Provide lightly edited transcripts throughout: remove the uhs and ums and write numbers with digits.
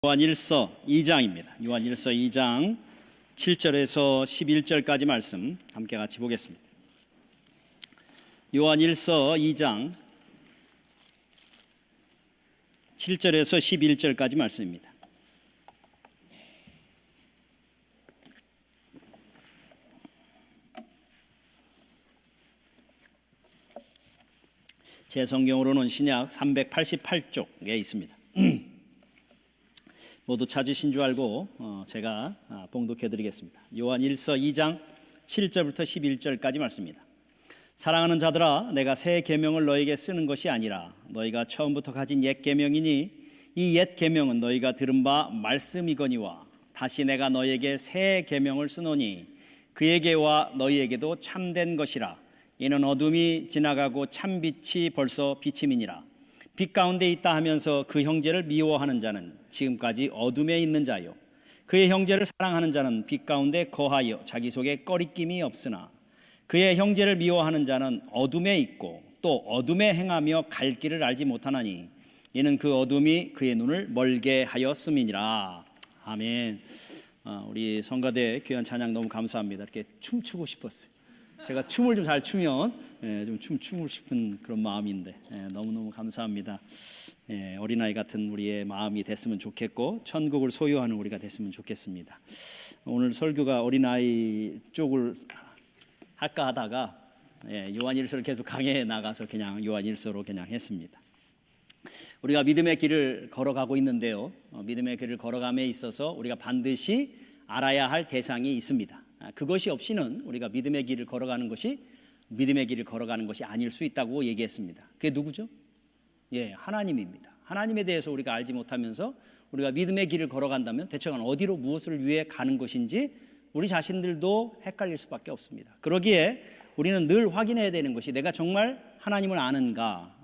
요한일서 2장입니다. 요한일서 2장 7절에서 11절까지 말씀 함께 같이 보겠습니다. 요한일서 2장 7절에서 11절까지 말씀입니다. 제 성경으로는 신약 388쪽에 있습니다. 모두 찾으신 줄 알고 제가 봉독해 드리겠습니다. 요한일서 2장 7절부터 11절까지 말씀입니다. 사랑하는 자들아, 내가 새 계명을 너에게 쓰는 것이 아니라 너희가 처음부터 가진 옛 계명이니 이 옛 계명은 너희가 들은 바 말씀이거니와 다시 내가 너희에게 새 계명을 쓰노니 그에게와 너희에게도 참된 것이라. 이는 어둠이 지나가고 참빛이 벌써 비침이니라. 빛 가운데 있다 하면서 그 형제를 미워하는 자는 지금까지 어둠에 있는 자요, 그의 형제를 사랑하는 자는 빛 가운데 거하여 자기 속에 꺼리낌이 없으나 그의 형제를 미워하는 자는 어둠에 있고 또 어둠에 행하며 갈 길을 알지 못하나니 이는 그 어둠이 그의 눈을 멀게 하였음이니라. 아멘. 우리 성가대 귀한 찬양 너무 감사합니다. 이렇게 춤추고 싶었어요. 제가 춤을 좀 잘 추면 좀 춤을 싶은 그런 마음인데 너무너무 감사합니다. 어린아이 같은 우리의 마음이 됐으면 좋겠고 천국을 소유하는 우리가 됐으면 좋겠습니다. 오늘 설교가 어린아이 쪽을 할까 하다가 요한일서를 계속 강해에 나가서 그냥 요한일서로 그냥 했습니다. 우리가 믿음의 길을 걸어가고 있는데요, 믿음의 길을 걸어감에 있어서 우리가 반드시 알아야 할 대상이 있습니다. 그것이 없이는 우리가 믿음의 길을 걸어가는 것이 아닐 수 있다고 얘기했습니다. 그게 누구죠? 하나님입니다. 하나님에 대해서 우리가 알지 못하면서 우리가 믿음의 길을 걸어간다면 대체 어디로 무엇을 위해 가는 것인지 우리 자신들도 헷갈릴 수밖에 없습니다. 그러기에 우리는 늘 확인해야 되는 것이 내가 정말 하나님을 아는가,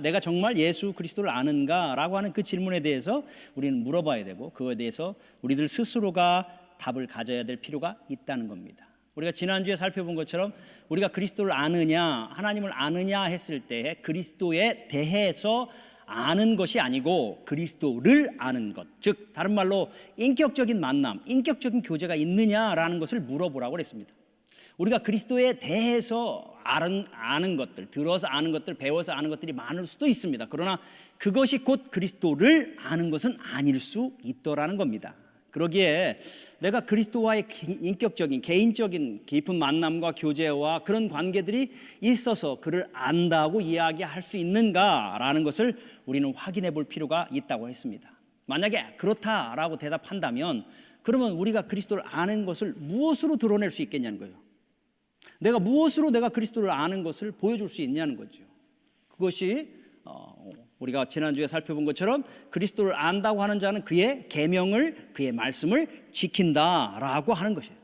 내가 정말 예수 그리스도를 아는가 라고 하는 그 질문에 대해서 우리는 물어봐야 되고 그거에 대해서 우리들 스스로가 답을 가져야 될 필요가 있다는 겁니다. 우리가 지난주에 살펴본 것처럼 우리가 그리스도를 아느냐, 하나님을 아느냐 했을 때 그리스도에 대해서 아는 것이 아니고 그리스도를 아는 것, 즉 다른 말로 인격적인 만남, 인격적인 교제가 있느냐라는 것을 물어보라고 그랬습니다. 우리가 그리스도에 대해서 아는 것들, 들어서 아는 것들, 배워서 아는 것들이 많을 수도 있습니다. 그러나 그것이 곧 그리스도를 아는 것은 아닐 수 있더라는 겁니다. 그러기에 내가 그리스도와의 인격적인, 개인적인 깊은 만남과 교제와 그런 관계들이 있어서 그를 안다고 이야기할 수 있는가라는 것을 우리는 확인해 볼 필요가 있다고 했습니다. 만약에 그렇다라고 대답한다면 그러면 우리가 그리스도를 아는 것을 무엇으로 드러낼 수 있겠냐는 거예요. 내가 무엇으로 내가 그리스도를 아는 것을 보여줄 수 있냐는 거죠. 그것이 우리가 지난주에 살펴본 것처럼 그리스도를 안다고 하는 자는 그의 계명을, 그의 말씀을 지킨다라고 하는 것이에요.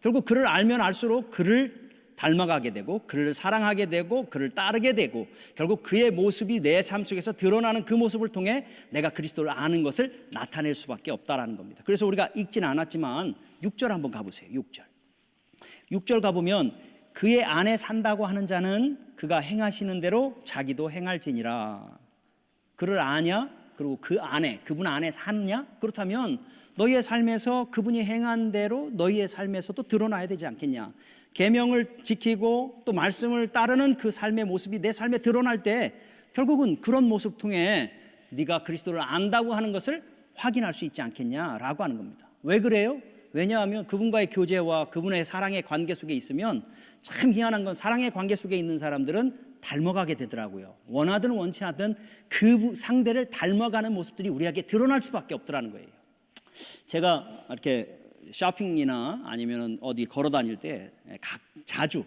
결국 그를 알면 알수록 그를 닮아가게 되고 그를 사랑하게 되고 그를 따르게 되고 결국 그의 모습이 내 삶 속에서 드러나는 그 모습을 통해 내가 그리스도를 아는 것을 나타낼 수밖에 없다라는 겁니다. 그래서 우리가 읽지는 않았지만 6절 한번 가보세요. 6절 가보면 그의 안에 산다고 하는 자는 그가 행하시는 대로 자기도 행할지니라. 그를 아냐? 그리고 그 안에, 그분 안에 사느냐? 그렇다면 너희의 삶에서 그분이 행한 대로 너희의 삶에서도 드러나야 되지 않겠냐? 계명을 지키고 또 말씀을 따르는 그 삶의 모습이 내 삶에 드러날 때 결국은 그런 모습 통해 네가 그리스도를 안다고 하는 것을 확인할 수 있지 않겠냐라고 하는 겁니다. 왜 그래요? 왜냐하면 그분과의 교제와 그분의 사랑의 관계 속에 있으면 참 희한한 건 사랑의 관계 속에 있는 사람들은 닮아가게 되더라고요. 원하든 원치 않든 그 상대를 닮아가는 모습들이 우리에게 드러날 수밖에 없더라는 거예요. 제가 이렇게 쇼핑이나 아니면 어디 걸어 다닐 때 자주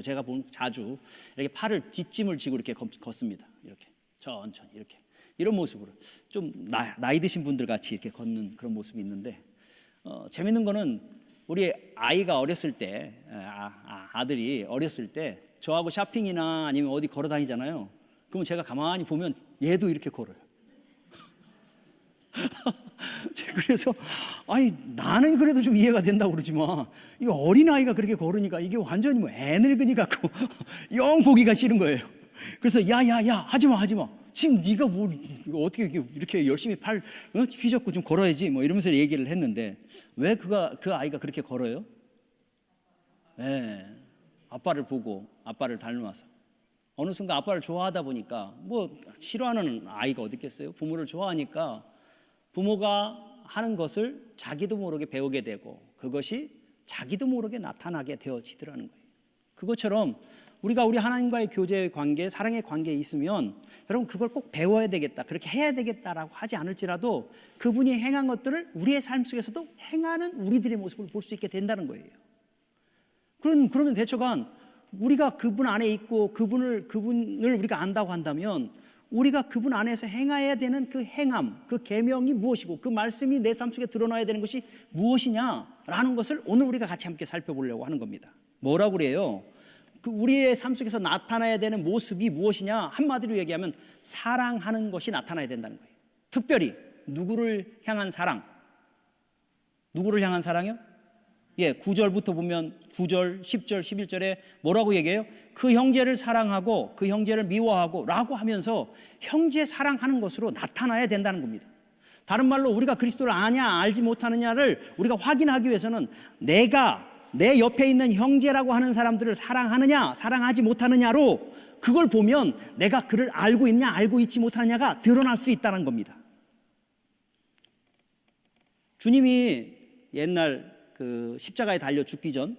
제가 보면 자주 이렇게 팔을 뒷짐을 지고 이렇게 걷습니다. 이렇게 천천히 이렇게 이런 모습으로 좀 나이 드신 분들 같이 이렇게 걷는 그런 모습이 있는데 재밌는 거는 우리 아이가 어렸을 때 아들이 어렸을 때 저하고 쇼핑이나 아니면 어디 걸어 다니잖아요. 그러면 제가 가만히 보면 얘도 이렇게 걸어요. 그래서 나는 그래도 좀 이해가 된다고 그러지만 이 어린아이가 그렇게 걸으니까 이게 완전히 애늙은이 같고 영 보기가 싫은 거예요. 그래서 야야야 하지마 지금 네가 뭐 어떻게 이렇게 열심히 팔 휘젓고 좀 걸어야지 뭐 이러면서 얘기를 했는데 왜 그 아이가 그렇게 걸어요? 네, 아빠를 보고 아빠를 닮아서 어느 순간 아빠를 좋아하다 보니까 뭐 싫어하는 아이가 어디 있겠어요? 부모를 좋아하니까 부모가 하는 것을 자기도 모르게 배우게 되고 그것이 자기도 모르게 나타나게 되어지더라는 거예요. 그것처럼 우리가 우리 하나님과의 교제의 관계, 사랑의 관계에 있으면 여러분 그걸 꼭 배워야 되겠다, 그렇게 해야 되겠다라고 하지 않을지라도 그분이 행한 것들을 우리의 삶 속에서도 행하는 우리들의 모습을 볼 수 있게 된다는 거예요. 그러면 대처간 우리가 그분 안에 있고 그분을 우리가 안다고 한다면 우리가 그분 안에서 행해야 되는 그 행함, 그 계명이 무엇이고 그 말씀이 내 삶 속에 드러나야 되는 것이 무엇이냐라는 것을 오늘 우리가 같이 함께 살펴보려고 하는 겁니다. 뭐라고 그래요? 그 우리의 삶 속에서 나타나야 되는 모습이 무엇이냐? 한마디로 얘기하면 사랑하는 것이 나타나야 된다는 거예요. 특별히 누구를 향한 사랑? 누구를 향한 사랑이요? 9절부터 보면 9절, 10절, 11절에 뭐라고 얘기해요? 그 형제를 사랑하고 그 형제를 미워하고 라고 하면서 형제 사랑하는 것으로 나타나야 된다는 겁니다. 다른 말로 우리가 그리스도를 아냐 알지 못하느냐를 우리가 확인하기 위해서는 내가 내 옆에 있는 형제라고 하는 사람들을 사랑하느냐 사랑하지 못하느냐로 그걸 보면 내가 그를 알고 있냐 알고 있지 못하느냐가 드러날 수 있다는 겁니다. 주님이 옛날 그 십자가에 달려 죽기 전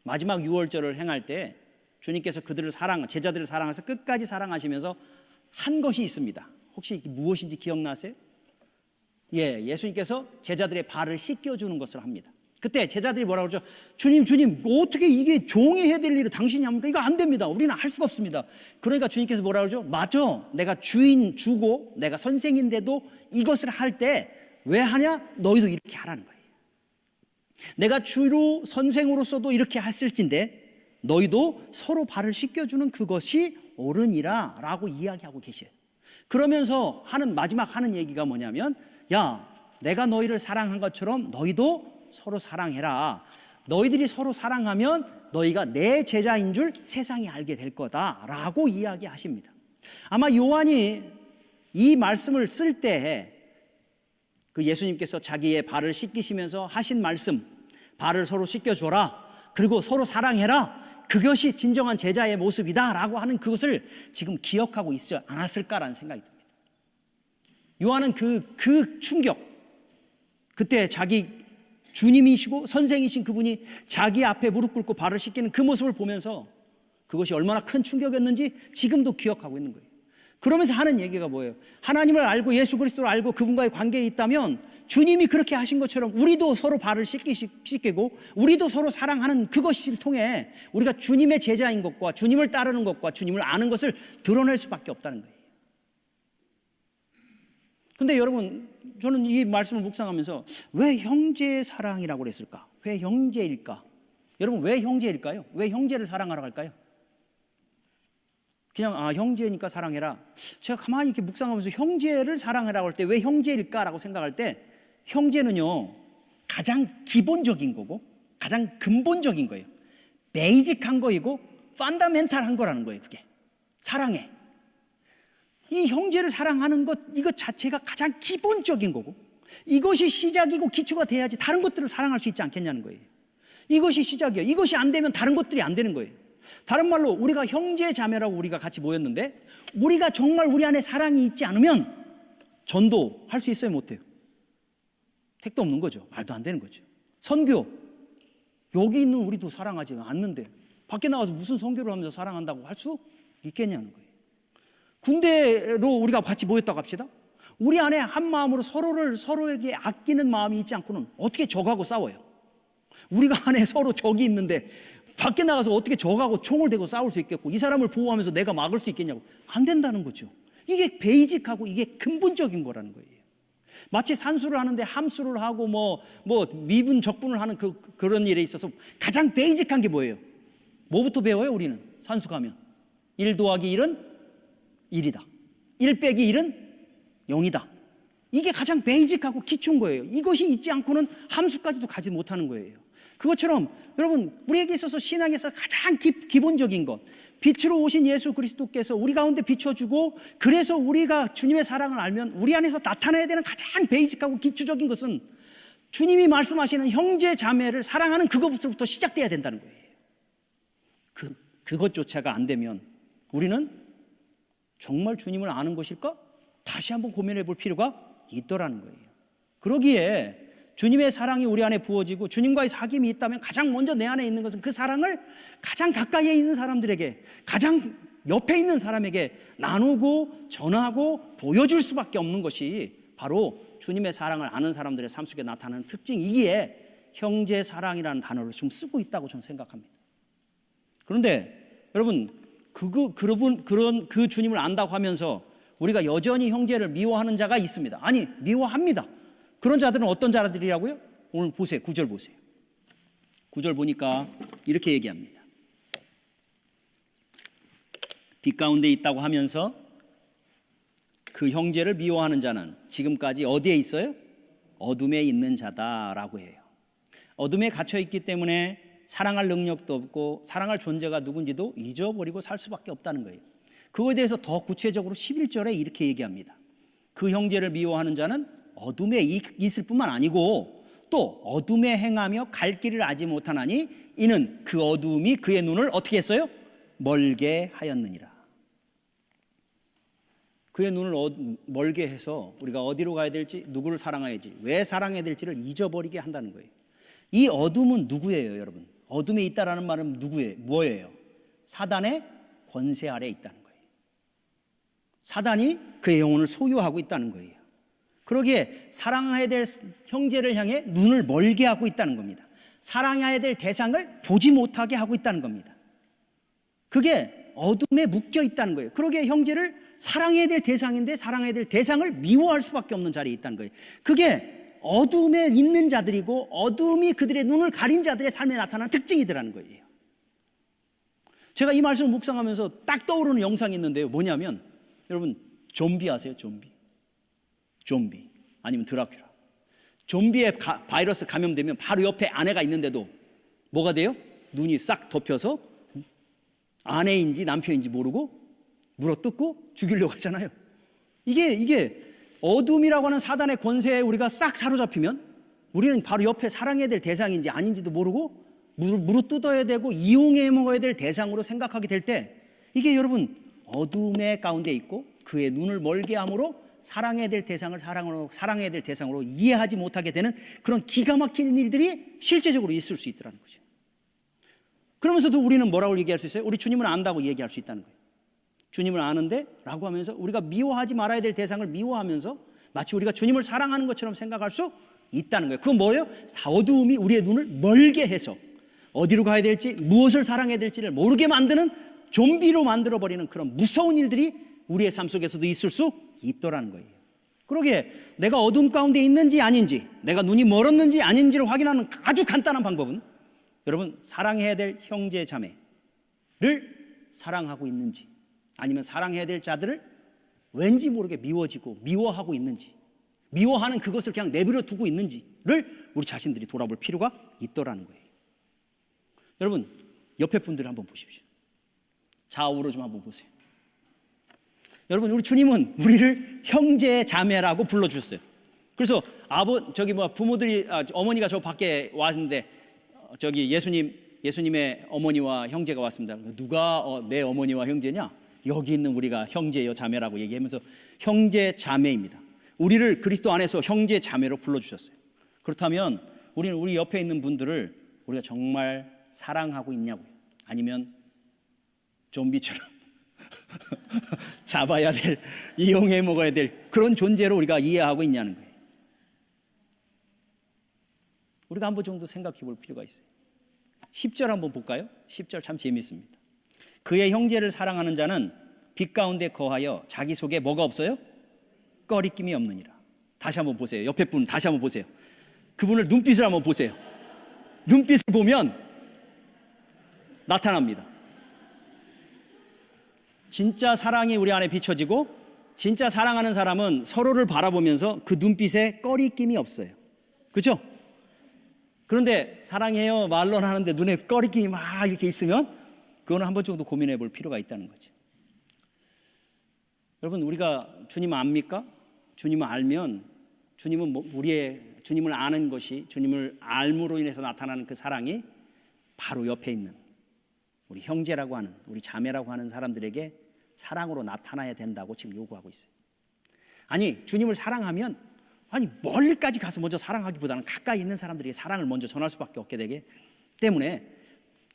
마지막 유월절을 행할 때 주님께서 제자들을 사랑해서 끝까지 사랑하시면서 한 것이 있습니다. 혹시 무엇인지 기억나세요? 예수님께서 제자들의 발을 씻겨주는 것을 합니다. 그때 제자들이 뭐라고 그러죠? 주님 어떻게 이게 종이 해야 될 일을 당신이 합니까? 이거 안 됩니다. 우리는 할 수가 없습니다. 그러니까 주님께서 뭐라고 그러죠? 맞아, 내가 주고 내가 선생인데도 이것을 할 때 왜 하냐? 너희도 이렇게 하라는 거예요. 내가 주로 선생으로서도 이렇게 했을진데 너희도 서로 발을 씻겨주는 그것이 옳으니라 라고 이야기하고 계셔요. 그러면서 마지막 하는 얘기가 뭐냐면 내가 너희를 사랑한 것처럼 너희도 서로 사랑해라. 너희들이 서로 사랑하면 너희가 내 제자인 줄 세상이 알게 될 거다라고 이야기하십니다. 아마 요한이 이 말씀을 쓸 때 그 예수님께서 자기의 발을 씻기시면서 하신 말씀, 발을 서로 씻겨줘라, 그리고 서로 사랑해라, 그것이 진정한 제자의 모습이다 라고 하는 그것을 지금 기억하고 있지 않았을까라는 생각이 듭니다. 요한은 그 충격, 그때 자기 주님이시고 선생이신 그분이 자기 앞에 무릎 꿇고 발을 씻기는 그 모습을 보면서 그것이 얼마나 큰 충격이었는지 지금도 기억하고 있는 거예요. 그러면서 하는 얘기가 뭐예요? 하나님을 알고 예수 그리스도를 알고 그분과의 관계에 있다면 주님이 그렇게 하신 것처럼 우리도 서로 발을 씻기고 우리도 서로 사랑하는 그것을 통해 우리가 주님의 제자인 것과 주님을 따르는 것과 주님을 아는 것을 드러낼 수밖에 없다는 거예요. 근데 여러분, 저는 이 말씀을 묵상하면서 왜 형제의 사랑이라고 그랬을까? 왜 형제일까? 여러분, 왜 형제일까요? 왜 형제를 사랑하라고 할까요? 그냥 형제니까 사랑해라. 제가 가만히 이렇게 묵상하면서 형제를 사랑해라고 할 때 왜 형제일까라고 생각할 때 형제는요 가장 기본적인 거고 가장 근본적인 거예요. 베이직한 거이고 펀더멘탈한 거라는 거예요. 그게 사랑해. 이 형제를 사랑하는 것 이것 자체가 가장 기본적인 거고 이것이 시작이고 기초가 돼야지 다른 것들을 사랑할 수 있지 않겠냐는 거예요. 이것이 시작이에요. 이것이 안 되면 다른 것들이 안 되는 거예요. 다른 말로 우리가 형제 자매라고 우리가 같이 모였는데 우리가 정말 우리 안에 사랑이 있지 않으면 전도할 수 있어요? 못해요? 택도 없는 거죠. 말도 안 되는 거죠. 선교, 여기 있는 우리도 사랑하지 않는데 밖에 나가서 무슨 선교를 하면서 사랑한다고 할 수 있겠냐는 거예요. 군대로 우리가 같이 모였다고 합시다. 우리 안에 한 마음으로 서로에게 아끼는 마음이 있지 않고는 어떻게 적하고 싸워요? 우리가 안에 서로 적이 있는데 밖에 나가서 어떻게 적하고 총을 대고 싸울 수 있겠고 이 사람을 보호하면서 내가 막을 수 있겠냐고. 안 된다는 거죠. 이게 베이직하고 이게 근본적인 거라는 거예요. 마치 산수를 하는데 함수를 하고 뭐 미분 적분을 하는 그런 일에 있어서 가장 베이직한 게 뭐예요? 뭐부터 배워요? 우리는 산수 가면 1 더하기 1은 1이다. 1 빼기 1은 0이다. 이게 가장 베이직하고 기초인 거예요. 이것이 있지 않고는 함수까지도 가지 못하는 거예요. 그것처럼 여러분 우리에게 있어서 신앙에서 가장 기본적인 것, 빛으로 오신 예수 그리스도께서 우리 가운데 비춰주고, 그래서 우리가 주님의 사랑을 알면 우리 안에서 나타나야 되는 가장 베이직하고 기초적인 것은 주님이 말씀하시는 형제 자매를 사랑하는 그것부터 시작돼야 된다는 거예요. 그것조차가 안 되면 우리는 정말 주님을 아는 것일까? 다시 한번 고민해 볼 필요가 있더라는 거예요. 그러기에 주님의 사랑이 우리 안에 부어지고 주님과의 사귐이 있다면 가장 먼저 내 안에 있는 것은 그 사랑을 가장 가까이에 있는 사람들에게, 가장 옆에 있는 사람에게 나누고 전하고 보여줄 수밖에 없는 것이 바로 주님의 사랑을 아는 사람들의 삶 속에 나타나는 특징이기에 형제 사랑이라는 단어를 좀 쓰고 있다고 저는 생각합니다. 그런데 여러분, 그 주님을 안다고 하면서 우리가 여전히 형제를 미워하는 자가 있습니다. 아니, 미워합니다. 그런 자들은 어떤 자들이라고요? 오늘 보세요. 9절 보세요. 9절 보니까 이렇게 얘기합니다. 빛 가운데 있다고 하면서 그 형제를 미워하는 자는 지금까지 어디에 있어요? 어둠에 있는 자다라고 해요. 어둠에 갇혀 있기 때문에 사랑할 능력도 없고 사랑할 존재가 누군지도 잊어버리고 살 수밖에 없다는 거예요. 그거에 대해서 더 구체적으로 11절에 이렇게 얘기합니다. 그 형제를 미워하는 자는 어둠에 있을 뿐만 아니고 또 어둠에 행하며 갈 길을 알지 못하나니 이는 그 어둠이 그의 눈을 어떻게 했어요? 멀게 하였느니라. 그의 눈을 멀게 해서 우리가 어디로 가야 될지, 누구를 사랑해야 될지, 왜 사랑해야 될지를 잊어버리게 한다는 거예요. 이 어둠은 누구예요, 여러분? 어둠에 있다라는 말은 뭐예요? 사단의 권세 아래에 있다는 거예요. 사단이 그의 영혼을 소유하고 있다는 거예요. 그러기에 사랑해야 될 형제를 향해 눈을 멀게 하고 있다는 겁니다. 사랑해야 될 대상을 보지 못하게 하고 있다는 겁니다. 그게 어둠에 묶여 있다는 거예요. 그러기에 형제를 사랑해야 될 대상인데 사랑해야 될 대상을 미워할 수밖에 없는 자리에 있다는 거예요. 그게 어둠에 있는 자들이고 어둠이 그들의 눈을 가린 자들의 삶에 나타나는 특징이더라는 거예요. 제가 이 말씀을 묵상하면서 딱 떠오르는 영상이 있는데요. 뭐냐면 여러분, 좀비 아세요? 좀비 아니면 드라큘라. 좀비에 바이러스 감염되면 바로 옆에 아내가 있는데도 뭐가 돼요? 눈이 싹 덮여서 아내인지 남편인지 모르고 물어뜯고 죽이려고 하잖아요. 이게 어둠이라고 하는 사단의 권세에 우리가 싹 사로잡히면 우리는 바로 옆에 사랑해야 될 대상인지 아닌지도 모르고 물어뜯어야 되고 이용해 먹어야 될 대상으로 생각하게 될 때, 이게 여러분 어둠의 가운데 있고 그의 눈을 멀게 함으로 사랑해야 될 대상을 사랑해야 될 대상으로 이해하지 못하게 되는 그런 기가 막힌 일들이 실제적으로 있을 수 있더라는 거죠. 그러면서도 우리는 뭐라고 얘기할 수 있어요? 우리 주님을 안다고 얘기할 수 있다는 거예요. 주님을 아는데 라고 하면서 우리가 미워하지 말아야 될 대상을 미워하면서 마치 우리가 주님을 사랑하는 것처럼 생각할 수 있다는 거예요. 그건 뭐예요? 어두움이 우리의 눈을 멀게 해서 어디로 가야 될지, 무엇을 사랑해야 될지를 모르게 만드는, 좀비로 만들어버리는 그런 무서운 일들이 우리의 삶 속에서도 있을 수 있더라는 거예요. 그러기에 내가 어둠 가운데 있는지 아닌지, 내가 눈이 멀었는지 아닌지를 확인하는 아주 간단한 방법은 여러분, 사랑해야 될 형제 자매를 사랑하고 있는지, 아니면 사랑해야 될 자들을 왠지 모르게 미워지고 미워하고 있는지, 미워하는 그것을 그냥 내버려 두고 있는지를 우리 자신들이 돌아볼 필요가 있더라는 거예요. 여러분, 옆에 분들을 한번 보십시오. 좌우로 좀 한번 보세요. 여러분, 우리 주님은 우리를 형제 자매라고 불러주셨어요. 그래서 부모들이, 어머니가 저 밖에 왔는데 저기 예수님의 어머니와 형제가 왔습니다. 누가 내 어머니와 형제냐? 여기 있는 우리가 형제요 자매라고 얘기하면서 형제 자매입니다. 우리를 그리스도 안에서 형제 자매로 불러주셨어요. 그렇다면 우리는 우리 옆에 있는 분들을 우리가 정말 사랑하고 있냐고요? 아니면 좀비처럼 잡아야 될, 이용해 먹어야 될 그런 존재로 우리가 이해하고 있냐는 거예요. 우리가 한 번 정도 생각해 볼 필요가 있어요. 10절 한번 볼까요? 10절 참 재미있습니다. 그의 형제를 사랑하는 자는 빛 가운데 거하여 자기 속에 뭐가 없어요? 꺼리낌이 없느니라. 다시 한번 보세요. 옆에 분 다시 한번 보세요. 그분을 눈빛을 한번 보세요. 눈빛을 보면 나타납니다. 진짜 사랑이 우리 안에 비춰지고, 진짜 사랑하는 사람은 서로를 바라보면서 그 눈빛에 꺼리낌이 없어요. 그렇죠? 그런데 사랑해요 말로는 하는데 눈에 꺼리낌이 막 이렇게 있으면 그거는 한 번 정도 고민해 볼 필요가 있다는 거죠. 여러분, 우리가 주님 압니까? 주님을 알면 주님은 우리의 주님을 아는 것이, 주님을 알므로 인해서 나타나는 그 사랑이 바로 옆에 있는 우리 형제라고 하는, 우리 자매라고 하는 사람들에게 사랑으로 나타나야 된다고 지금 요구하고 있어요. 아니, 주님을 사랑하면 멀리까지 가서 먼저 사랑하기보다는 가까이 있는 사람들에게 사랑을 먼저 전할 수밖에 없게 되기 때문에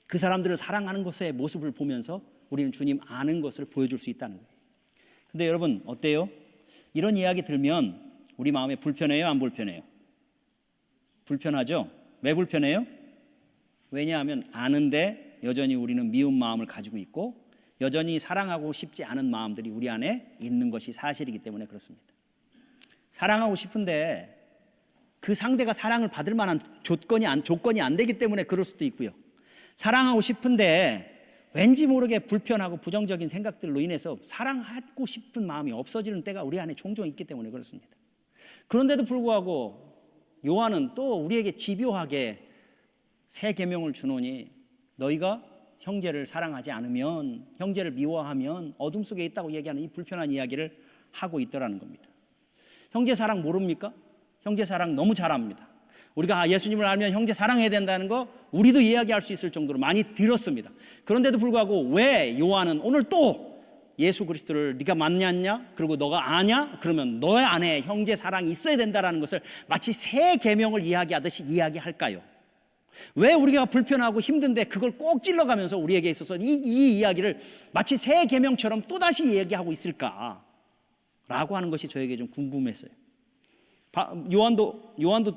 그 사람들을 사랑하는 것의 모습을 보면서 우리는 주님 아는 것을 보여줄 수 있다는 거예요. 근데 여러분, 어때요? 이런 이야기 들면 우리 마음에 불편해요? 안 불편해요? 불편하죠? 왜 불편해요? 왜냐하면 아는데 여전히 우리는 미운 마음을 가지고 있고 여전히 사랑하고 싶지 않은 마음들이 우리 안에 있는 것이 사실이기 때문에 그렇습니다. 사랑하고 싶은데 그 상대가 사랑을 받을 만한 조건이 안 되기 때문에 그럴 수도 있고요. 사랑하고 싶은데 왠지 모르게 불편하고 부정적인 생각들로 인해서 사랑하고 싶은 마음이 없어지는 때가 우리 안에 종종 있기 때문에 그렇습니다. 그런데도 불구하고 요한은 또 우리에게 집요하게 새 계명을 주노니 너희가 형제를 사랑하지 않으면, 형제를 미워하면 어둠 속에 있다고 얘기하는 이 불편한 이야기를 하고 있더라는 겁니다. 형제 사랑 모릅니까? 형제 사랑 너무 잘 압니다. 우리가 예수님을 알면 형제 사랑해야 된다는 거 우리도 이야기할 수 있을 정도로 많이 들었습니다. 그런데도 불구하고 왜 요한은 오늘 또 예수 그리스도를 네가 만났냐? 그리고 너가 아냐? 그러면 너의 안에 형제 사랑이 있어야 된다는 것을 마치 새 계명을 이야기하듯이 이야기할까요? 왜 우리가 불편하고 힘든데 그걸 꼭 찔러가면서 우리에게 있어서 이 이야기를 마치 새 계명처럼 또다시 이야기하고 있을까? 라고 하는 것이 저에게 좀 궁금했어요. 요한도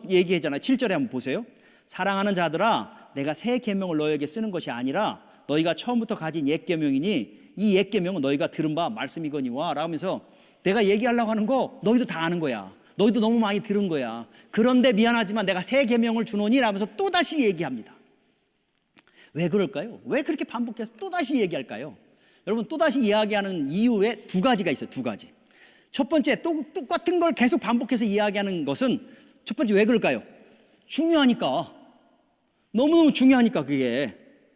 얘기했잖아요. 7절에 한번 보세요. 사랑하는 자들아, 내가 새 계명을 너에게 쓰는 것이 아니라 너희가 처음부터 가진 옛 계명이니 이 옛 계명은 너희가 들은 바 말씀이거니와 라면서 내가 얘기하려고 하는 거 너희도 다 아는 거야. 너희도 너무 많이 들은 거야. 그런데 미안하지만 내가 새 계명을 주노니 라면서 또다시 얘기합니다. 왜 그럴까요? 왜 그렇게 반복해서 또다시 얘기할까요? 여러분, 또다시 이야기하는 이유에 두 가지가 있어요. 두 가지. 첫 번째, 똑같은 걸 계속 반복해서 이야기하는 것은 첫 번째 왜 그럴까요? 중요하니까. 너무너무 중요하니까 그게.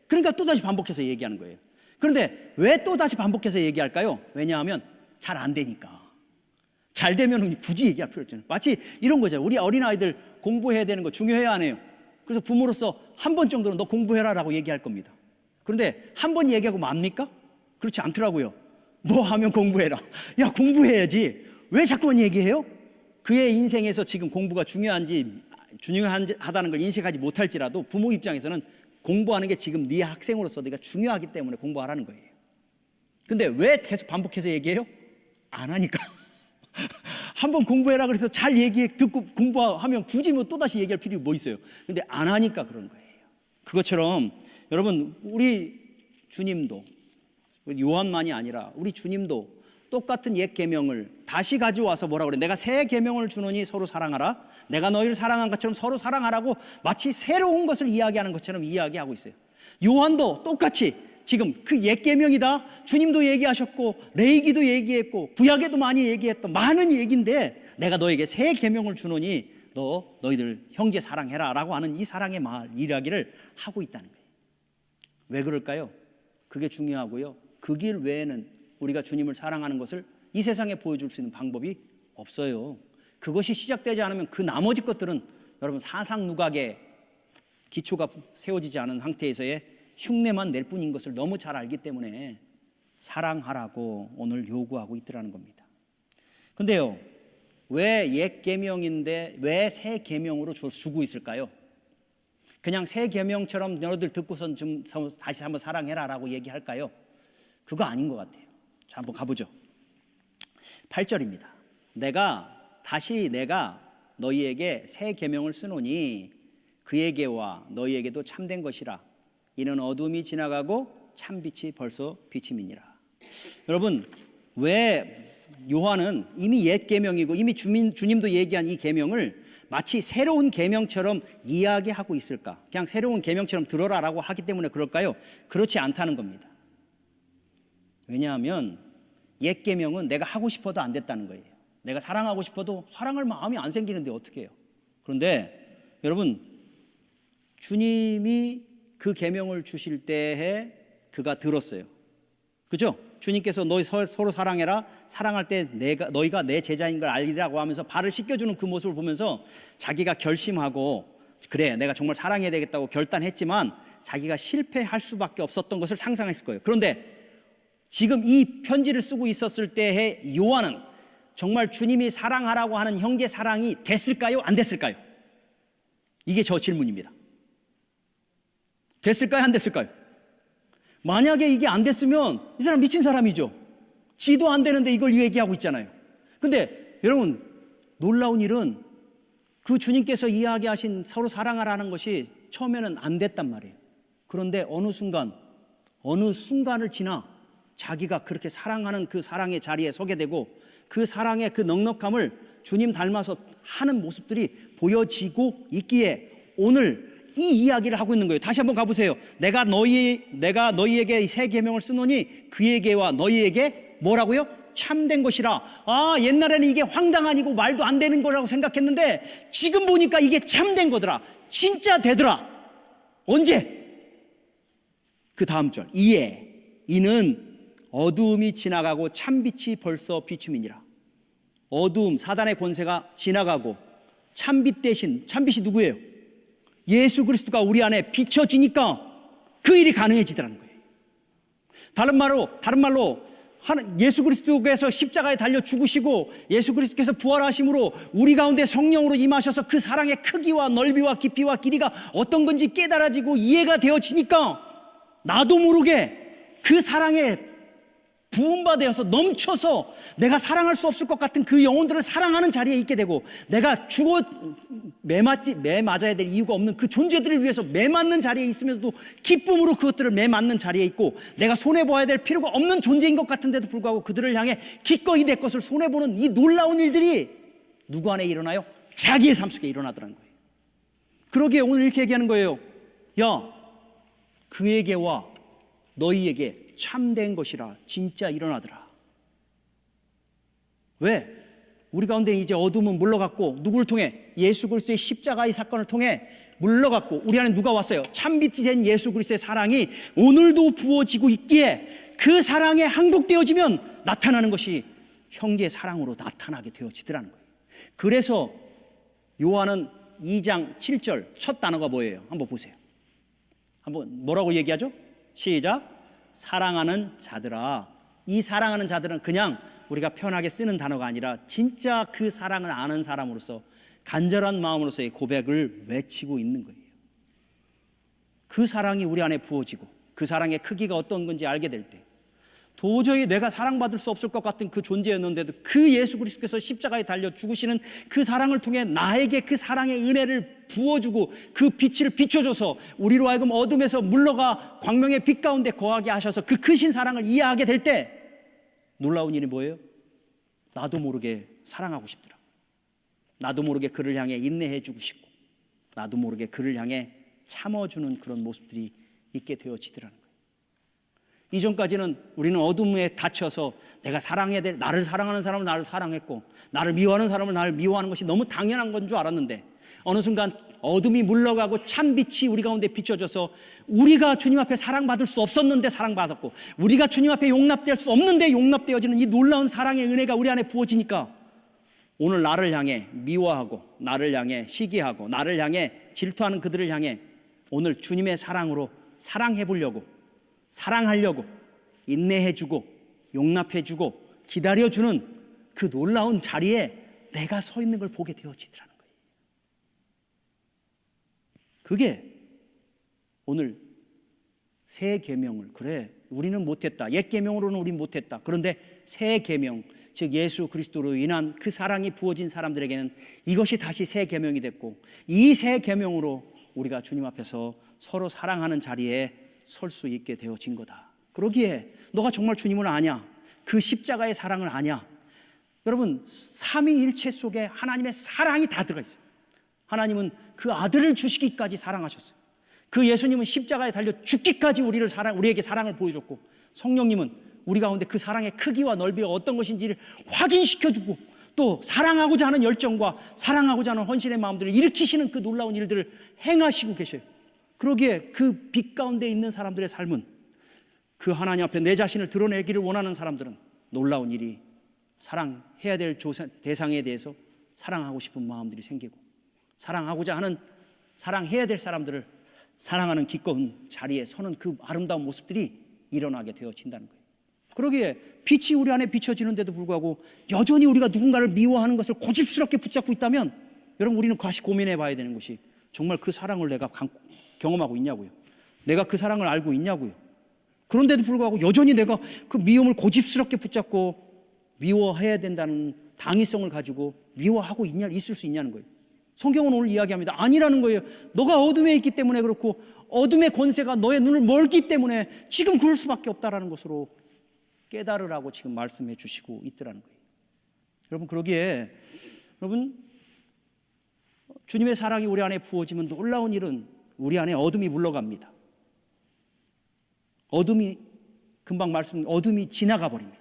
그러니까 또다시 반복해서 얘기하는 거예요. 그런데 왜 또다시 반복해서 얘기할까요? 왜냐하면 잘 안 되니까. 잘 되면 굳이 얘기할 필요 없잖아요. 마치 이런 거죠. 우리 어린아이들 공부해야 되는 거 중요해야 안 해요. 그래서 부모로서 한 번 정도는 너 공부해라 라고 얘기할 겁니다. 그런데 한 번 얘기하고 맙니까? 그렇지 않더라고요. 뭐 하면 공부해라. 야, 공부해야지. 왜 자꾸만 얘기해요? 그의 인생에서 지금 공부가 중요하다는 걸 인식하지 못할지라도 부모 입장에서는 공부하는 게 지금 네 학생으로서 네가 중요하기 때문에 공부하라는 거예요. 근데 왜 계속 반복해서 얘기해요? 안 하니까. 한번 공부해라 그래서 잘 얘기해 듣고 공부하면 굳이 뭐 또다시 얘기할 필요가 뭐 있어요. 근데 안 하니까 그런 거예요. 그것처럼 여러분, 우리 주님도 요한만이 아니라 우리 주님도 똑같은 옛 계명을 다시 가져와서 뭐라 그래? 내가 새 계명을 주노니 서로 사랑하라. 내가 너희를 사랑한 것처럼 서로 사랑하라고 마치 새로운 것을 이야기하는 것처럼 이야기하고 있어요. 요한도 똑같이 지금 그 옛 계명이다. 주님도 얘기하셨고 레위기도 얘기했고 구약에도 많이 얘기했던 많은 얘기인데 내가 너에게 새 계명을 주노니 너희들 형제 사랑해라라고 하는 이 사랑의 말 이야기를 하고 있다는 거예요. 왜 그럴까요? 그게 중요하고요. 그 길 외에는 우리가 주님을 사랑하는 것을 이 세상에 보여줄 수 있는 방법이 없어요. 그것이 시작되지 않으면 그 나머지 것들은 여러분 사상누각의 기초가 세워지지 않은 상태에서의 흉내만 낼 뿐인 것을 너무 잘 알기 때문에 사랑하라고 오늘 요구하고 있더라는 겁니다. 근데요, 왜 옛 계명인데 왜 새 계명으로 주고 있을까요? 그냥 새 계명처럼 너희들 듣고선 좀 다시 한번 사랑해라라고 얘기할까요? 그거 아닌 것 같아요. 자, 한번 가보죠. 8절입니다. 내가 너희에게 새 계명을 쓰노니 그에게와 너희에게도 참된 것이라. 이는 어둠이 지나가고 참빛이 벌써 비침이니라. 여러분, 왜 요한은 이미 옛 계명이고 이미 주님도 얘기한 이 계명을 마치 새로운 계명처럼 이야기하고 있을까? 그냥 새로운 계명처럼 들어라라고 하기 때문에 그럴까요? 그렇지 않다는 겁니다. 왜냐하면 옛 계명은 내가 하고 싶어도 안 됐다는 거예요. 내가 사랑하고 싶어도 사랑할 마음이 안 생기는데 어떻게 해요? 그런데 여러분, 주님이 그 계명을 주실 때에 그가 들었어요. 그죠? 주님께서 너희 서로 사랑해라. 사랑할 때 너희가 내 제자인 걸 알리라고 하면서 발을 씻겨주는 그 모습을 보면서 자기가 결심하고 그래 내가 정말 사랑해야 되겠다고 결단했지만 자기가 실패할 수밖에 없었던 것을 상상했을 거예요. 그런데 지금 이 편지를 쓰고 있었을 때의 요한은 정말 주님이 사랑하라고 하는 형제 사랑이 됐을까요? 안 됐을까요? 이게 저 질문입니다. 됐을까요? 안 됐을까요? 만약에 이게 안 됐으면 이 사람 미친 사람이죠. 지도 안 되는데 이걸 얘기하고 있잖아요. 근데 여러분 놀라운 일은 그 주님께서 이야기하신 서로 사랑하라는 것이 처음에는 안 됐단 말이에요. 그런데 어느 순간을 지나 자기가 그렇게 사랑하는 그 사랑의 자리에 서게 되고 그 사랑의 그 넉넉함을 주님 닮아서 하는 모습들이 보여지고 있기에 오늘 이 이야기를 하고 있는 거예요. 다시 한번 가보세요. 내가 너희에게 새 계명을 쓰노니 그에게와 너희에게 뭐라고요? 참된 것이라. 옛날에는 이게 황당하니고 말도 안 되는 거라고 생각했는데 지금 보니까 이게 참된 거더라. 진짜 되더라. 언제? 그 다음 절. 이는 어두움이 지나가고 참빛이 벌써 비춤이니라. 어두움, 사단의 권세가 지나가고 참빛 대신, 참빛이 누구예요? 예수 그리스도가 우리 안에 비춰지니까 그 일이 가능해지더라는 거예요. 다른 말로 예수 그리스도께서 십자가에 달려 죽으시고 예수 그리스도께서 부활하심으로 우리 가운데 성령으로 임하셔서 그 사랑의 크기와 넓이와 깊이와 길이가 어떤 건지 깨달아지고 이해가 되어지니까 나도 모르게 그 사랑에 부음받아서 넘쳐서 내가 사랑할 수 없을 것 같은 그 영혼들을 사랑하는 자리에 있게 되고 내가 매 맞아야 될 이유가 없는 그 존재들을 위해서 매 맞는 자리에 있으면서도 기쁨으로 그것들을 매 맞는 자리에 있고 내가 손해봐야 될 필요가 없는 존재인 것 같은데도 불구하고 그들을 향해 기꺼이 내 것을 손해보는 이 놀라운 일들이 누구 안에 일어나요? 자기의 삶 속에 일어나더라는 거예요. 그러기에 오늘 이렇게 얘기하는 거예요. 야, 그에게와 너희에게 참된 것이라 진짜 일어나더라. 왜? 우리 가운데 이제 어둠은 물러갔고 누구를 통해? 예수 그리스도의 십자가의 사건을 통해 물러갔고 우리 안에 누가 왔어요? 참빛이 된 예수 그리스도의 사랑이 오늘도 부어지고 있기에 그 사랑에 항복되어지면 나타나는 것이 형제의 사랑으로 나타나게 되어지더라는 거예요. 그래서 요한은 2장 7절 첫 단어가 뭐예요? 한번 보세요. 한번 뭐라고 얘기하죠? 시작. 사랑하는 자들아. 이 사랑하는 자들은 그냥 우리가 편하게 쓰는 단어가 아니라 진짜 그 사랑을 아는 사람으로서 간절한 마음으로서의 고백을 외치고 있는 거예요. 그 사랑이 우리 안에 부어지고 그 사랑의 크기가 어떤 건지 알게 될 때 도저히 내가 사랑받을 수 없을 것 같은 그 존재였는데도 그 예수 그리스도께서 십자가에 달려 죽으시는 그 사랑을 통해 나에게 그 사랑의 은혜를 부어주고 그 빛을 비춰줘서 우리로 하여금 어둠에서 물러가 광명의 빛 가운데 거하게 하셔서 그 크신 사랑을 이해하게 될 때 놀라운 일이 뭐예요? 나도 모르게 사랑하고 싶더라. 나도 모르게 그를 향해 인내해 주고 싶고 나도 모르게 그를 향해 참아주는 그런 모습들이 있게 되어지더라는 거예요. 이전까지는 우리는 어둠에 갇혀서 내가 사랑해야 될 나를 사랑하는 사람은 나를 사랑했고 나를 미워하는 사람은 나를 미워하는 것이 너무 당연한 건 줄 알았는데 어느 순간 어둠이 물러가고 참빛이 우리 가운데 비춰져서 우리가 주님 앞에 사랑받을 수 없었는데 사랑받았고 우리가 주님 앞에 용납될 수 없는데 용납되어지는 이 놀라운 사랑의 은혜가 우리 안에 부어지니까 오늘 나를 향해 미워하고 나를 향해 시기하고 나를 향해 질투하는 그들을 향해 오늘 주님의 사랑으로 사랑해보려고 사랑하려고 인내해주고 용납해주고 기다려주는 그 놀라운 자리에 내가 서 있는 걸 보게 되어지더라는 거예요. 그게 오늘 새 계명을 그래 우리는 못했다. 옛 계명으로는 우린 못했다. 그런데 새 계명 즉 예수 그리스도로 인한 그 사랑이 부어진 사람들에게는 이것이 다시 새 계명이 됐고 이 새 계명으로 우리가 주님 앞에서 서로 사랑하는 자리에 설 수 있게 되어진 거다. 그러기에 너가 정말 주님을 아냐? 그 십자가의 사랑을 아냐? 여러분 삼위일체 속에 하나님의 사랑이 다 들어가 있어요. 하나님은 그 아들을 주시기까지 사랑하셨어요. 그 예수님은 십자가에 달려 죽기까지 우리에게 사랑을 보여줬고 성령님은 우리 가운데 그 사랑의 크기와 넓이가 어떤 것인지를 확인시켜주고 또 사랑하고자 하는 열정과 사랑하고자 하는 헌신의 마음들을 일으키시는 그 놀라운 일들을 행하시고 계셔요. 그러기에 그 빛 가운데 있는 사람들의 삶은 그 하나님 앞에 내 자신을 드러내기를 원하는 사람들은 놀라운 일이 사랑해야 될 대상에 대해서 사랑하고 싶은 마음들이 생기고, 사랑하고자 하는, 사랑해야 될 사람들을 사랑하는 기꺼운 자리에 서는 그 아름다운 모습들이 일어나게 되어진다는 거예요. 그러기에 빛이 우리 안에 비춰지는데도 불구하고 여전히 우리가 누군가를 미워하는 것을 고집스럽게 붙잡고 있다면, 여러분, 우리는 다시 고민해 봐야 되는 것이, 정말 그 사랑을 내가 경험하고 있냐고요. 내가 그 사랑을 알고 있냐고요. 그런데도 불구하고 여전히 내가 그 미움을 고집스럽게 붙잡고 미워해야 된다는 당위성을 가지고 미워하고 있을 수 있냐는 거예요. 성경은 오늘 이야기합니다. 아니라는 거예요. 너가 어둠에 있기 때문에 그렇고, 어둠의 권세가 너의 눈을 멀기 때문에 지금 그럴 수밖에 없다라는 것으로 깨달으라고 지금 말씀해 주시고 있더라는 거예요. 여러분, 그러기에 여러분, 주님의 사랑이 우리 안에 부어지면 놀라운 일은 우리 안에 어둠이 물러갑니다. 어둠이 어둠이 지나가 버립니다.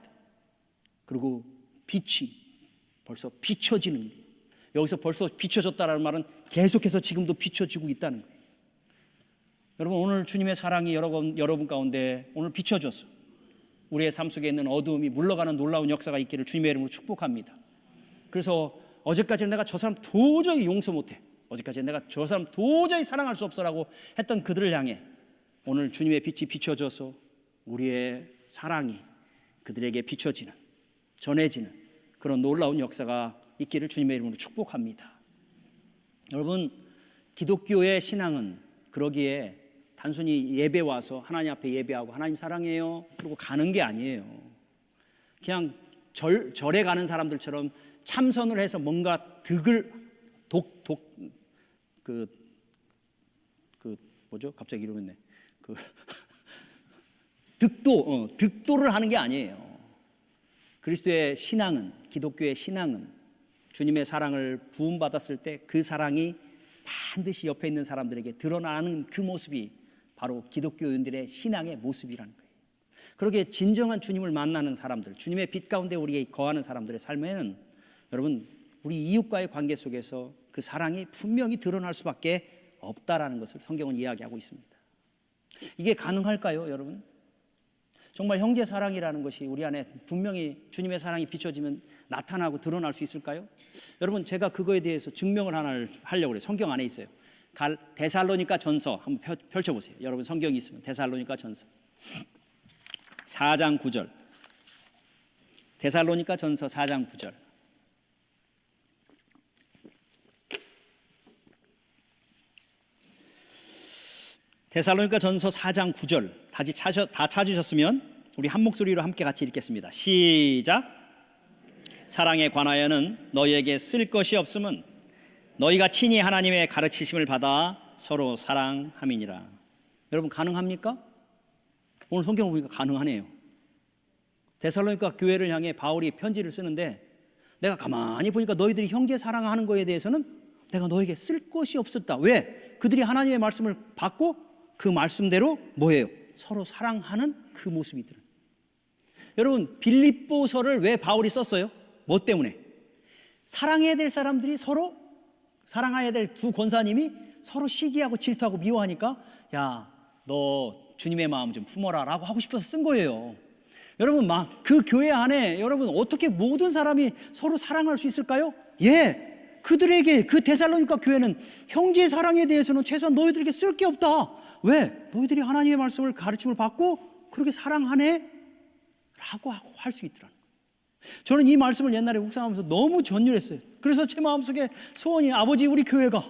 그리고 빛이 벌써 비춰지는 일이에요. 여기서 벌써 비춰졌다는 말은 계속해서 지금도 비춰지고 있다는 거예요. 여러분, 오늘 주님의 사랑이 여러분 가운데 오늘 비춰져서 우리의 삶 속에 있는 어두움이 물러가는 놀라운 역사가 있기를 주님의 이름으로 축복합니다. 그래서 어제까지는 내가 저 사람 도저히 용서 못해, 어제까지는 내가 저 사람 도저히 사랑할 수 없어라고 했던 그들을 향해 오늘 주님의 빛이 비춰져서 우리의 사랑이 그들에게 비춰지는, 전해지는 그런 놀라운 역사가 있기를 주님의 이름으로 축복합니다. 여러분, 기독교의 신앙은 그러기에 단순히 예배 와서 하나님 앞에 예배하고 하나님 사랑해요 그리고 가는 게 아니에요. 그냥 절에 가는 사람들처럼 참선을 해서 뭔가 갑자기 이러겠네. 득도를 하는 게 아니에요. 그리스도의 신앙은, 기독교의 신앙은 주님의 사랑을 부음받았을 때 그 사랑이 반드시 옆에 있는 사람들에게 드러나는 그 모습이 바로 기독교인들의 신앙의 모습이라는 거예요. 그러기에 진정한 주님을 만나는 사람들, 주님의 빛 가운데 우리에 거하는 사람들의 삶에는 여러분, 우리 이웃과의 관계 속에서 그 사랑이 분명히 드러날 수밖에 없다라는 것을 성경은 이야기하고 있습니다. 이게 가능할까요, 여러분? 정말 형제 사랑이라는 것이 우리 안에 분명히 주님의 사랑이 비춰지면 나타나고 드러날 수 있을까요? 여러분, 제가 그거에 대해서 증명을 하나를 하려고 그래요. 성경 안에 있어요. 데살로니가 전서 한번 펼쳐보세요. 여러분, 성경이 있으면 데살로니가 전서 4장 9절. 데살로니가 전서 4장 9절. 데살로니가 전서 4장 9절 다 찾으셨으면 우리 한 목소리로 함께 같이 읽겠습니다. 시작. 사랑에 관하여는 너희에게 쓸 것이 없음은 너희가 친히 하나님의 가르치심을 받아 서로 사랑함이니라. 여러분, 가능합니까? 오늘 성경을 보니까 가능하네요. 데살로니가 교회를 향해 바울이 편지를 쓰는데, 내가 가만히 보니까 너희들이 형제 사랑하는 거에 대해서는 내가 너에게 쓸 것이 없었다. 왜? 그들이 하나님의 말씀을 받고 그 말씀대로 뭐예요? 서로 사랑하는 그 모습이 있더라. 여러분, 빌립보서를 왜 바울이 썼어요? 뭐 때문에? 사랑해야 될 사람들이 서로, 사랑해야 될 두 권사님이 서로 시기하고 질투하고 미워하니까, 야, 너 주님의 마음 좀 품어라 라고 하고 싶어서 쓴 거예요. 여러분, 막 그 교회 안에 여러분 어떻게 모든 사람이 서로 사랑할 수 있을까요? 예, 그들에게, 그 데살로니가 교회는 형제의 사랑에 대해서는 최소한 너희들에게 쓸 게 없다. 왜? 너희들이 하나님의 말씀을 가르침을 받고 그렇게 사랑하네 라고 하고 할 수 있더라는 거예요. 저는 이 말씀을 옛날에 묵상하면서 너무 전율했어요. 그래서 제 마음속에 소원이, 아버지, 우리 교회가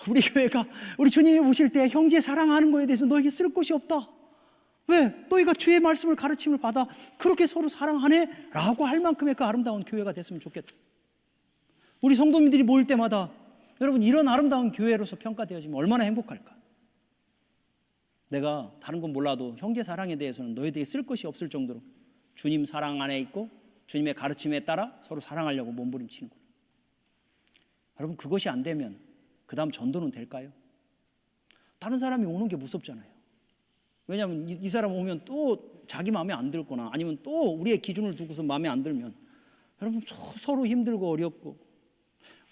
우리 주님이 오실 때 형제 사랑하는 거에 대해서 너에게 쓸 것이 없다. 왜? 너희가 주의 말씀을 가르침을 받아 그렇게 서로 사랑하네 라고 할 만큼의 그 아름다운 교회가 됐으면 좋겠다. 우리 성도님들이 모일 때마다 여러분, 이런 아름다운 교회로서 평가되어지면 얼마나 행복할까. 내가 다른 건 몰라도 형제 사랑에 대해서는 너희들이 쓸 것이 없을 정도로 주님 사랑 안에 있고 주님의 가르침에 따라 서로 사랑하려고 몸부림치는구나. 여러분, 그것이 안 되면 그 다음 전도는 될까요? 다른 사람이 오는 게 무섭잖아요. 왜냐하면 이 사람 오면 또 자기 마음에 안 들거나 아니면 또 우리의 기준을 두고서 마음에 안 들면 여러분, 서로 힘들고 어렵고,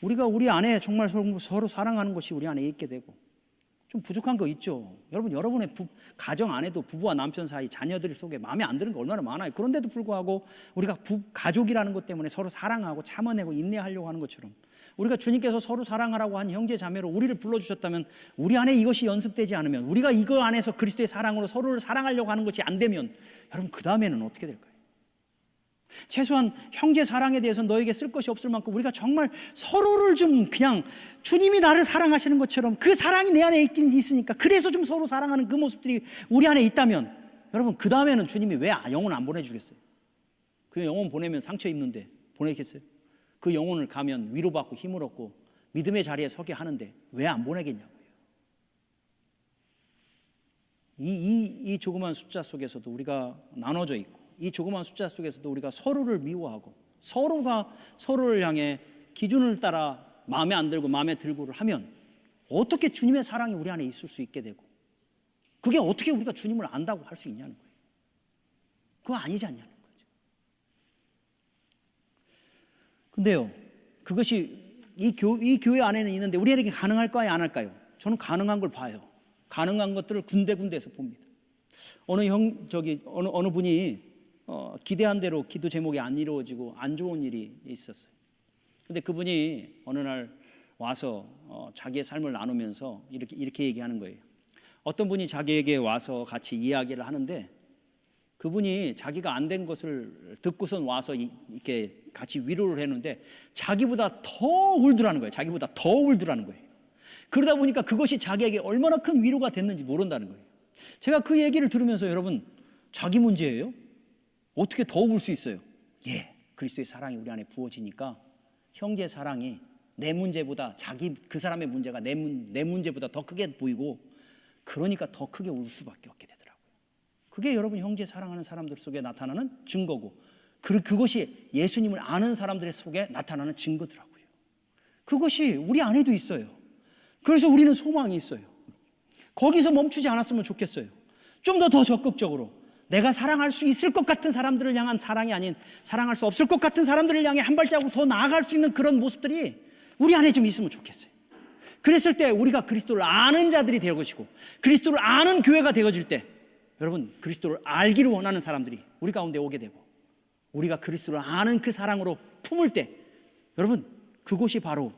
우리가 우리 안에 정말 서로 사랑하는 것이 우리 안에 있게 되고, 좀 부족한 거 있죠. 여러분, 여러분의 가정 안에도 부부와 남편 사이, 자녀들 속에 마음에 안 드는 거 얼마나 많아요. 그런데도 불구하고 우리가 가족이라는 것 때문에 서로 사랑하고 참아내고 인내하려고 하는 것처럼, 우리가 주님께서 서로 사랑하라고 한 형제 자매로 우리를 불러주셨다면, 우리 안에 이것이 연습되지 않으면, 우리가 이거 안에서 그리스도의 사랑으로 서로를 사랑하려고 하는 것이 안 되면, 여러분 그 다음에는 어떻게 될까요? 최소한 형제 사랑에 대해서 너에게 쓸 것이 없을 만큼 우리가 정말 서로를 좀 그냥 주님이 나를 사랑하시는 것처럼 그 사랑이 내 안에 있긴 있으니까, 그래서 좀 서로 사랑하는 그 모습들이 우리 안에 있다면, 여러분 그 다음에는 주님이 왜 영혼 안 보내주겠어요? 그 영혼 보내면 상처 입는데 보내겠어요? 그 영혼을 가면 위로받고 힘을 얻고 믿음의 자리에 서게 하는데 왜 안 보내겠냐고요. 이 조그만 숫자 속에서도 우리가 나눠져 있고, 이 조그만 숫자 속에서도 우리가 서로를 미워하고, 서로가 서로를 향해 기준을 따라 마음에 안 들고 마음에 들고를 하면 어떻게 주님의 사랑이 우리 안에 있을 수 있게 되고, 그게 어떻게 우리가 주님을 안다고 할 수 있냐는 거예요. 그거 아니지 않냐는 거죠. 근데요, 그것이 이 교회 안에는 있는데 우리에게 가능할까요, 안 할까요? 저는 가능한 걸 봐요. 가능한 것들을 군데군데에서 봅니다. 어느 분이 기대한 대로 기도 제목이 안 이루어지고 안 좋은 일이 있었어요. 근데 그분이 어느 날 와서 자기의 삶을 나누면서 이렇게 얘기하는 거예요. 어떤 분이 자기에게 와서 같이 이야기를 하는데, 그분이 자기가 안 된 것을 듣고선 와서 이렇게 같이 위로를 했는데 자기보다 더 울더라는 거예요. 자기보다 더 울더라는 거예요. 그러다 보니까 그것이 자기에게 얼마나 큰 위로가 됐는지 모른다는 거예요. 제가 그 얘기를 들으면서, 여러분, 자기 문제예요? 어떻게 더 울 수 있어요? 예, 그리스도의 사랑이 우리 안에 부어지니까 형제 사랑이 내 문제보다, 그 사람의 문제가 내 문제보다 더 크게 보이고, 그러니까 더 크게 울 수밖에 없게 되더라고요. 그게 여러분 형제 사랑하는 사람들 속에 나타나는 증거고, 그것이 예수님을 아는 사람들의 속에 나타나는 증거더라고요. 그것이 우리 안에도 있어요. 그래서 우리는 소망이 있어요. 거기서 멈추지 않았으면 좋겠어요. 좀 더 적극적으로 내가 사랑할 수 있을 것 같은 사람들을 향한 사랑이 아닌, 사랑할 수 없을 것 같은 사람들을 향해 한 발자국 더 나아갈 수 있는 그런 모습들이 우리 안에 좀 있으면 좋겠어요. 그랬을 때 우리가 그리스도를 아는 자들이 되어 것이고, 그리스도를 아는 교회가 되어질 때, 여러분, 그리스도를 알기를 원하는 사람들이 우리 가운데 오게 되고, 우리가 그리스도를 아는 그 사랑으로 품을 때, 여러분, 그곳이 바로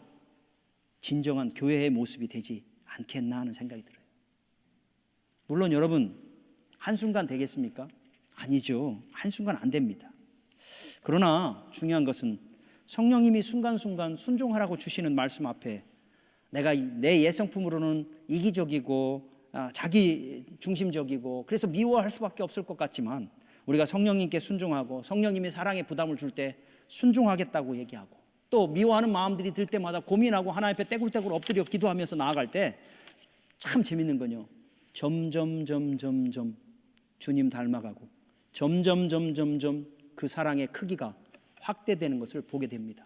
진정한 교회의 모습이 되지 않겠나 하는 생각이 들어요. 물론 여러분, 한순간 되겠습니까? 아니죠. 한순간 안 됩니다. 그러나 중요한 것은 성령님이 순간순간 순종하라고 주시는 말씀 앞에 내가 내 옛성품으로는 이기적이고 자기 중심적이고 그래서 미워할 수밖에 없을 것 같지만, 우리가 성령님께 순종하고 성령님이 사랑의 부담을 줄 때 순종하겠다고 얘기하고, 또 미워하는 마음들이 들 때마다 고민하고 하나님 앞에 떼굴떼굴 엎드려 기도하면서 나아갈 때 참 재밌는 건요, 점점 주님 닮아가고 점점 그 사랑의 크기가 확대되는 것을 보게 됩니다.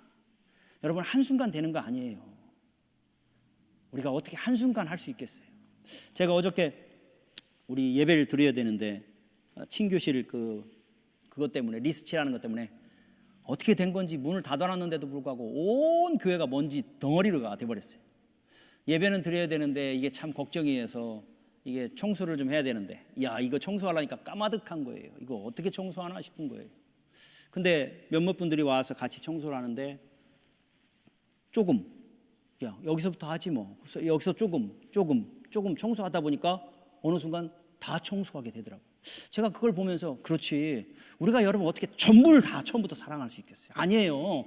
여러분, 한순간 되는 거 아니에요. 우리가 어떻게 한순간 할 수 있겠어요? 제가 어저께 우리 예배를 드려야 되는데 친교실 그것 때문에, 리스트라는 것 때문에 어떻게 된 건지 문을 닫아놨는데도 불구하고 온 교회가 먼지 덩어리가 돼버렸어요. 예배는 드려야 되는데 이게 참 걱정이어서 이게 청소를 좀 해야 되는데, 이거 청소하려니까 까마득한 거예요. 이거 어떻게 청소하나 싶은 거예요. 근데 몇몇 분들이 와서 같이 청소를 하는데, 조금, 여기서부터 하지 뭐. 그래서 여기서 조금 청소하다 보니까 어느 순간 다 청소하게 되더라고요. 제가 그걸 보면서, 그렇지, 우리가 여러분 어떻게 전부를 다 처음부터 사랑할 수 있겠어요? 아니에요.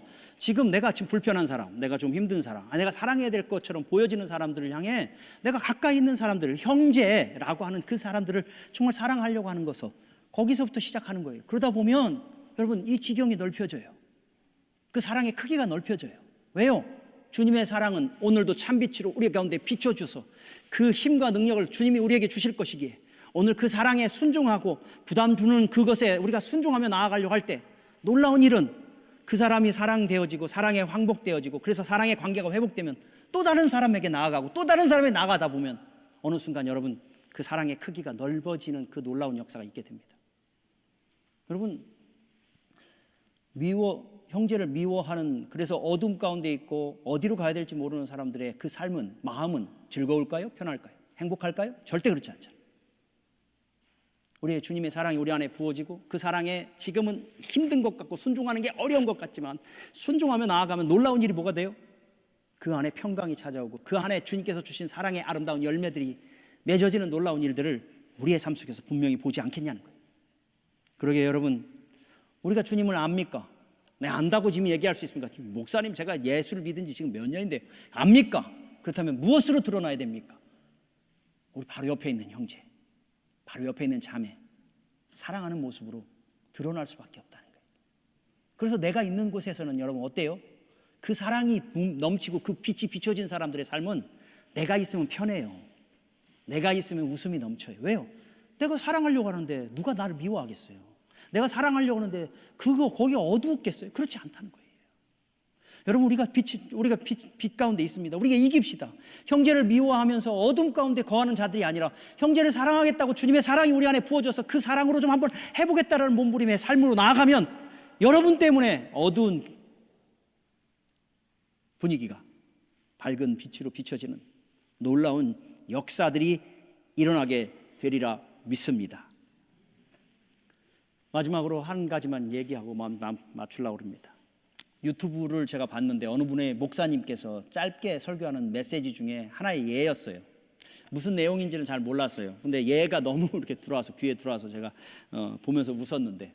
내가 지금 불편한 사람, 내가 좀 힘든 사람, 내가 사랑해야 될 것처럼 보여지는 사람들을 향해 내가 가까이 있는 사람들을, 형제라고 하는 그 사람들을 정말 사랑하려고 하는 것을, 거기서부터 시작하는 거예요. 그러다 보면 여러분, 이 지경이 넓혀져요. 그 사랑의 크기가 넓혀져요. 왜요? 주님의 사랑은 오늘도 참빛으로 우리 가운데 비춰줘서 그 힘과 능력을 주님이 우리에게 주실 것이기에, 오늘 그 사랑에 순종하고 부담 두는 그것에 우리가 순종하며 나아가려고 할 때, 놀라운 일은 그 사람이 사랑되어지고 사랑에 황복되어지고, 그래서 사랑의 관계가 회복되면 또 다른 사람에게 나아가고 또 다른 사람에게 나아가다 보면 어느 순간 여러분, 그 사랑의 크기가 넓어지는 그 놀라운 역사가 있게 됩니다. 여러분, 형제를 미워하는, 그래서 어둠 가운데 있고 어디로 가야 될지 모르는 사람들의 그 삶은, 마음은 즐거울까요? 편할까요? 행복할까요? 절대 그렇지 않잖아요. 우리의 주님의 사랑이 우리 안에 부어지고 그 사랑에 지금은 힘든 것 같고 순종하는 게 어려운 것 같지만 순종하며 나아가면 놀라운 일이 뭐가 돼요? 그 안에 평강이 찾아오고 그 안에 주님께서 주신 사랑의 아름다운 열매들이 맺어지는 놀라운 일들을 우리의 삶 속에서 분명히 보지 않겠냐는 거예요. 그러게 여러분, 우리가 주님을 압니까? 네, 안다고 지금 얘기할 수 있습니까? 목사님, 제가 예수를 믿은 지 지금 몇 년인데 압니까? 그렇다면 무엇으로 드러나야 됩니까? 우리 바로 옆에 있는 형제, 바로 옆에 있는 자매, 사랑하는 모습으로 드러날 수밖에 없다는 거예요. 그래서 내가 있는 곳에서는 여러분 어때요? 그 사랑이 넘치고 그 빛이 비춰진 사람들의 삶은 내가 있으면 편해요. 내가 있으면 웃음이 넘쳐요. 왜요? 내가 사랑하려고 하는데 누가 나를 미워하겠어요? 내가 사랑하려고 하는데 거기가 어두웠겠어요? 그렇지 않다는 거예요. 여러분, 우리가 빛 가운데 있습니다. 우리가 이깁시다. 형제를 미워하면서 어둠 가운데 거하는 자들이 아니라 형제를 사랑하겠다고 주님의 사랑이 우리 안에 부어져서 그 사랑으로 좀 한번 해보겠다라는 몸부림의 삶으로 나아가면 여러분 때문에 어두운 분위기가 밝은 빛으로 비춰지는 놀라운 역사들이 일어나게 되리라 믿습니다. 마지막으로 한 가지만 얘기하고 맞추려고 합니다. 유튜브를 제가 봤는데 어느 분의 목사님께서 짧게 설교하는 메시지 중에 하나의 예였어요. 무슨 내용인지는 잘 몰랐어요. 근데 예가 너무 이렇게 들어와서 귀에 들어와서 제가 보면서 웃었는데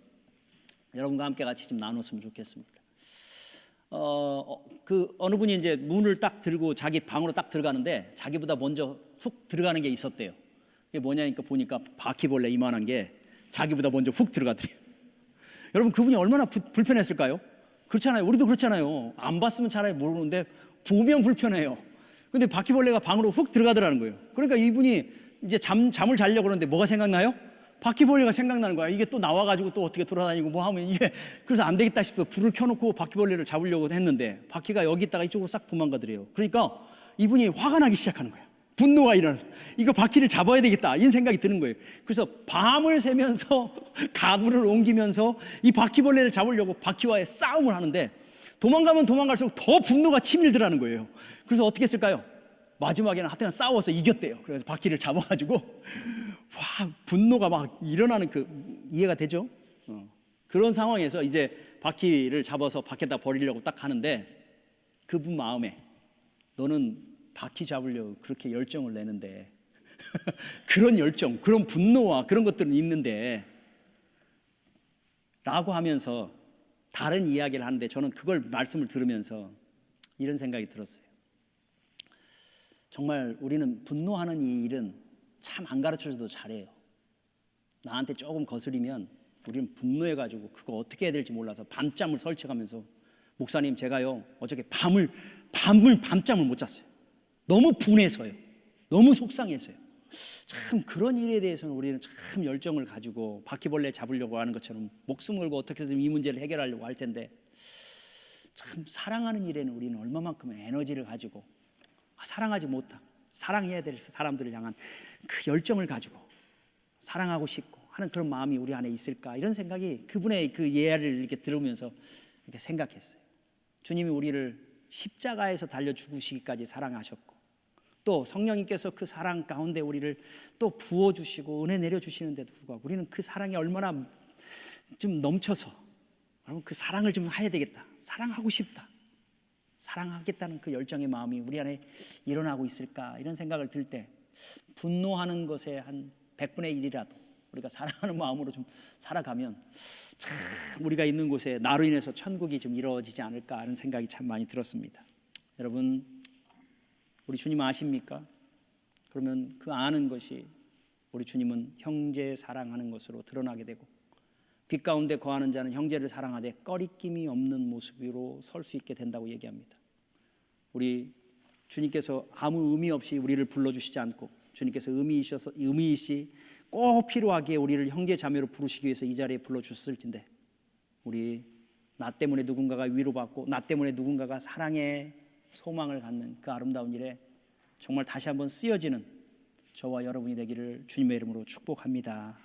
여러분과 함께 같이 좀 나눴으면 좋겠습니다. 그 어느 분이 이제 문을 딱 들고 자기 방으로 딱 들어가는데 자기보다 먼저 훅 들어가는 게 있었대요. 그게 뭐냐니까 보니까 바퀴벌레 이만한 게 자기보다 먼저 훅 들어가더래요. 여러분, 그분이 얼마나 불편했을까요? 그렇잖아요. 우리도 그렇잖아요. 안 봤으면 차라리 모르는데 보면 불편해요. 근데 바퀴벌레가 방으로 훅 들어가더라는 거예요. 그러니까 이분이 이제 잠을 자려고 그러는데 뭐가 생각나요? 바퀴벌레가 생각나는 거야. 이게 또 나와가지고 또 어떻게 돌아다니고 뭐 하면 이게 그래서 안 되겠다 싶어서 불을 켜놓고 바퀴벌레를 잡으려고 했는데 바퀴가 여기 있다가 이쪽으로 싹 도망가더래요. 그러니까 이분이 화가 나기 시작하는 거예요. 분노가 일어나서 이거 바퀴를 잡아야 되겠다 이런 생각이 드는 거예요. 그래서 밤을 새면서 가구를 옮기면서 이 바퀴벌레를 잡으려고 바퀴와의 싸움을 하는데 도망가면 도망갈수록 더 분노가 치밀더라는 거예요. 그래서 어떻게 했을까요? 마지막에는 하여튼 싸워서 이겼대요. 그래서 바퀴를 잡아가지고 와, 분노가 막 일어나는 그 이해가 되죠? 그런 상황에서 이제 바퀴를 잡아서 밖에다 버리려고 딱 하는데 그분 마음에 너는 바퀴 잡으려고 그렇게 열정을 내는데 그런 열정, 그런 분노와 그런 것들은 있는데 라고 하면서 다른 이야기를 하는데 저는 그걸 말씀을 들으면서 이런 생각이 들었어요. 정말 우리는 분노하는 이 일은 참 안 가르쳐줘도 잘해요. 나한테 조금 거슬리면 우리는 분노해가지고 그거 어떻게 해야 될지 몰라서 밤잠을 설쳐가면서 목사님 제가요 어저께 밤잠을 못 잤어요. 너무 분해서요. 너무 속상해서요. 참 그런 일에 대해서는 우리는 참 열정을 가지고 바퀴벌레 잡으려고 하는 것처럼 목숨 걸고 어떻게든 이 문제를 해결하려고 할 텐데 참 사랑하는 일에는 우리는 얼마만큼의 에너지를 가지고 사랑하지 못한 사랑해야 될 사람들을 향한 그 열정을 가지고 사랑하고 싶고 하는 그런 마음이 우리 안에 있을까 이런 생각이 그분의 그 예를 이렇게 들으면서 이렇게 생각했어요. 주님이 우리를 십자가에서 달려 죽으시기까지 사랑하셨고 또 성령님께서 그 사랑 가운데 우리를 또 부어주시고 은혜 내려주시는데도 불구하고 우리는 그 사랑이 얼마나 좀 넘쳐서 그 사랑을 좀 해야 되겠다, 사랑하고 싶다, 사랑하겠다는 그 열정의 마음이 우리 안에 일어나고 있을까 이런 생각을 들 때 분노하는 것에 한 100분의 1이라도 우리가 사랑하는 마음으로 좀 살아가면 참 우리가 있는 곳에 나로 인해서 천국이 좀 이루어지지 않을까 하는 생각이 참 많이 들었습니다. 여러분, 우리 주님 아십니까? 그러면 그 아는 것이 우리 주님은 형제 사랑하는 것으로 드러나게 되고 빛 가운데 거하는 자는 형제를 사랑하되 꺼리낌이 없는 모습으로 설 수 있게 된다고 얘기합니다. 우리 주님께서 아무 의미 없이 우리를 불러주시지 않고 주님께서 의미이시 꼭 필요하게 우리를 형제 자매로 부르시기 위해서 이 자리에 불러주셨을 텐데 우리 나 때문에 누군가가 위로받고 나 때문에 누군가가 사랑의 소망을 갖는 그 아름다운 일에 정말 다시 한번 쓰여지는 저와 여러분이 되기를 주님의 이름으로 축복합니다.